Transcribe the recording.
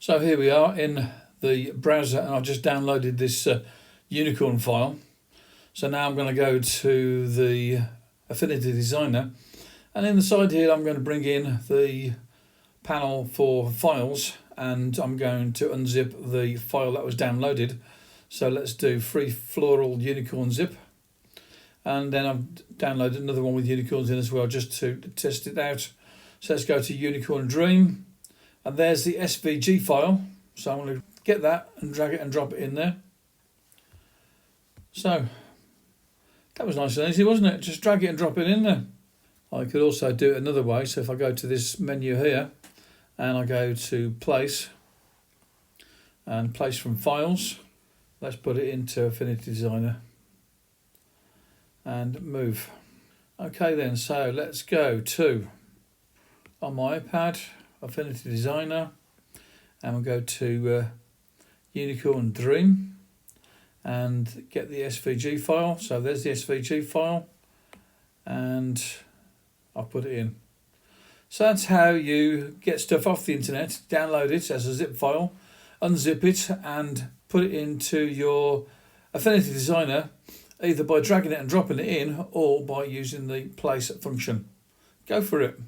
So here we are in the browser, and I've just downloaded this unicorn file. So now I'm going to go to the Affinity Designer, and in the side here I'm going to bring in the panel for files, and I'm going to unzip the file that was downloaded. So let's do free floral unicorn zip, and then I've downloaded another one with unicorns in as well, just to test it out. So let's go to Unicorn Dream, and there's the SVG file. So I'm going to get that and drag it and drop it in there. So that was nice and easy, wasn't it? Just drag it and drop it in there. I could also do it another way. So if I go to this menu here and I go to place and place from files, let's put it into Affinity Designer and move. Okay then, so let's go to, on my iPad, Affinity Designer, and we'll go to Unicorn Dream and get the SVG file. So there's the SVG file, and I'll put it in. So that's how you get stuff off the internet, download it as a zip file, unzip it and put it into your Affinity Designer, either by dragging it and dropping it in or by using the place function. Go for it.